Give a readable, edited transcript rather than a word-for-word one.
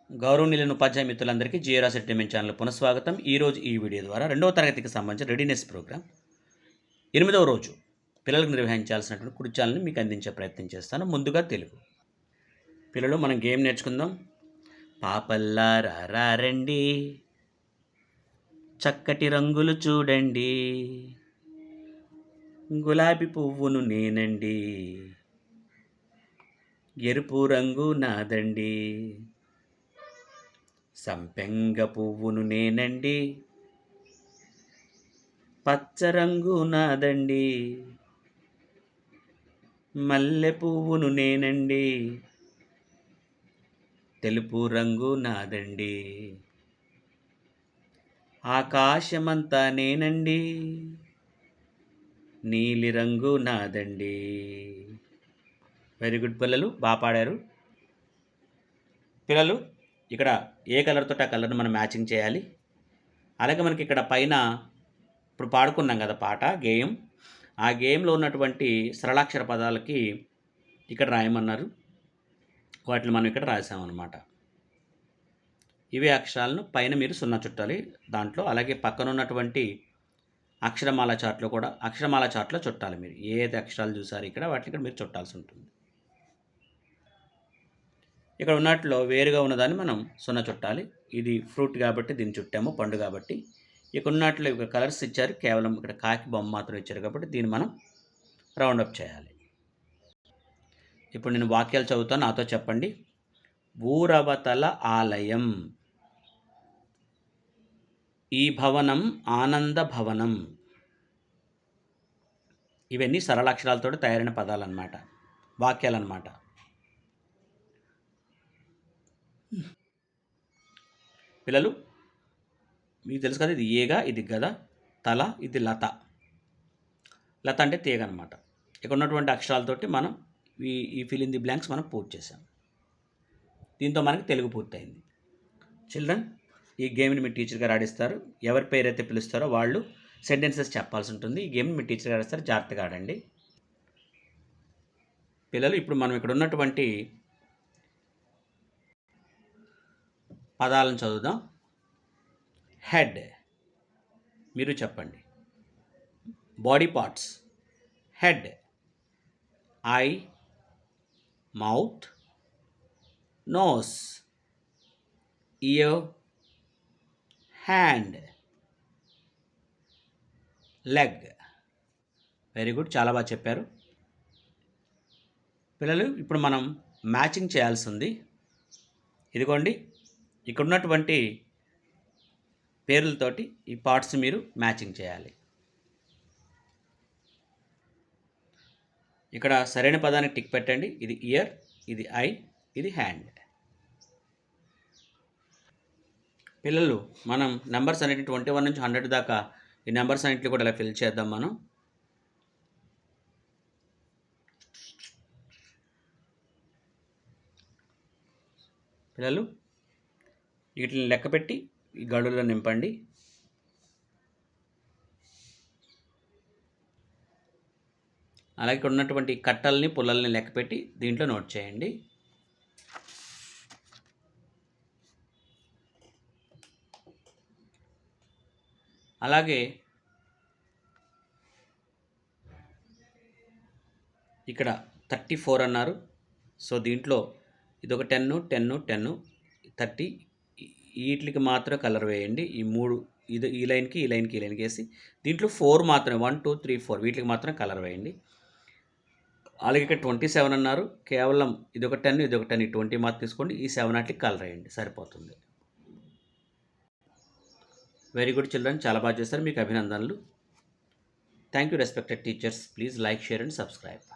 గౌరవనీయులైన ఉపాధ్యాయ మిత్రులందరికీ GRR settlement channel పునఃస్వాగతం. ఈరోజు ఈ వీడియో ద్వారా 2వ తరగతికి సంబంధించిన రెడీనెస్ ప్రోగ్రామ్ 8వ రోజు పిల్లలకు నిర్వహించాల్సినటువంటి కుర్చాలను మీకు అందించే ప్రయత్నం చేస్తాను. ముందుగా తెలుగు. పిల్లలు, మనం గేమ్ నేర్చుకుందాం. పాపల్లారా రండి, చక్కటి రంగులు చూడండి, గులాబీ పువ్వును నేనండి, ఎరుపు రంగు నాదండి, సంపెంగ పువ్వును నేనండి, పచ్చ రంగు నాదండి, మల్లె పువ్వును నేనండి, తెలుపు రంగు నాదండి, ఆకాశమంతా నేనండి, నీలి రంగు నాదండి. వెరీ గుడ్ పిల్లలు, బాగా పాడారు. పిల్లలు, ఇక్కడ ఏ కలర్తో ఆ కలర్ని మనం మ్యాచింగ్ చేయాలి. అలాగే మనకి ఇక్కడ పైన ఇప్పుడు పాడుకున్నాం కదా పాట, గేయం. ఆ గేయంలో ఉన్నటువంటి సరళాక్షర పదాలకి ఇక్కడ రాయమన్నారు. వాటిని మనం ఇక్కడ రాసామన్నమాట. ఇవే అక్షరాలను పైన మీరు సున్నా చుట్టాలి దాంట్లో. అలాగే పక్కన ఉన్నటువంటి అక్షరమాల చార్ట్లో చుట్టాలి. మీరు ఏదైతే అక్షరాలు చూసారు ఇక్కడ వాటిని ఇక్కడ మీరు చుట్టాల్సి ఉంటుంది. ఇక్కడ ఉన్నట్లో వేరుగా ఉన్నదాన్ని మనం సున్నా చుట్టాలి. ఇది ఫ్రూట్ కాబట్టి దీన్ని చుట్టాము, పండు కాబట్టి. ఇక్కడ ఉన్నట్లు ఇక్కడ కలర్స్ ఇచ్చారు, కేవలం ఇక్కడ కాకి బొమ్మ మాత్రం ఇచ్చారు కాబట్టి దీన్ని మనం రౌండప్ చేయాలి. ఇప్పుడు నేను వాక్యాలు చదువుతాను, నాతో చెప్పండి. ఊరవతల ఆలయం, ఈ భవనం ఆనంద భవనం. ఇవన్నీ సరళాక్షరాలతో తయారైన పదాలన్నమాట, వాక్యాలన్నమాట. పిల్లలు, మీకు తెలుసు కదా, ఇది ఏగా, ఇది గద, తల, ఇది లత. లత అంటే తీగ అనమాట. ఇక్కడ ఉన్నటువంటి అక్షరాలతోటి మనం ఈ ఫిల్ ఇన్ ది బ్లాంక్స్ మనం పూర్తి చేసాం. దీంతో మనకి తెలుగు పూర్తయింది. చిల్డ్రన్, ఈ గేమ్ని మీ టీచర్ గారు ఆడిస్తారు. ఎవరి పేరు అయితే పిలుస్తారో వాళ్ళు సెంటెన్సెస్ చెప్పాల్సి ఉంటుంది. ఈ గేమ్ని మీ టీచర్ గారు ఆడిస్తారు, జాగ్రత్తగా ఆడండి. పిల్లలు, ఇప్పుడు మనం ఇక్కడ ఉన్నటువంటి పదాలను చదువుదాం. హెడ్, మీరు చెప్పండి. Body parts, head, eye, mouth, nose, ear, hand, leg. Very good, చాలా బాగా చెప్పారు పిల్లలు. ఇప్పుడు మనం మ్యాచింగ్ చేయాల్సి ఉంది. ఇదిగోండి, ఇక్కడ ఉన్నటువంటి పేర్లతోటి ఈ పార్ట్స్ మీరు మ్యాచింగ్ చేయాలి. ఇక్కడ సరైన పదానికి టిక్ పెట్టండి. ఇది ఇయర్, ఇది ఐ, ఇది హ్యాండ్. పిల్లలు, మనం నెంబర్స్ అనేవి 21 నుంచి 100 దాకా ఈ నెంబర్స్ అన్నింటినీ కూడా ఇలా ఫిల్ చేద్దాం మనం. పిల్లలు, వీటిని లెక్కపెట్టి ఈ గడుల్లో నింపండి. అలాగే ఇక్కడ ఉన్నటువంటి కట్టల్ని పుల్లల్ని లెక్కపెట్టి దీంట్లో నోట్ చేయండి. అలాగే ఇక్కడ 34 అన్నారు. సో దీంట్లో ఇదొక 10, 10, 10, 30. వీటికి మాత్రం కలర్ వేయండి. ఈ 3, ఈ లైన్కి ఈ లైన్కి ఈ లైన్కి వేసి దీంట్లో 4 మాత్రమే, 1, 2, 3, 4 వీటికి మాత్రం కలర్ వేయండి. అలాగే ఇక్కడ 27 అన్నారు. కేవలం ఇదొక 10, ఇదొక 10, ఈ 20 మాత్రం తీసుకోండి. ఈ 7 వాటికి కలర్ వేయండి, సరిపోతుంది. వెరీ గుడ్ చిల్డ్రన్, చాలా బాగా చేస్తారు. మీకు అభినందనలు. Thank you respected teachers. Please like, share and subscribe.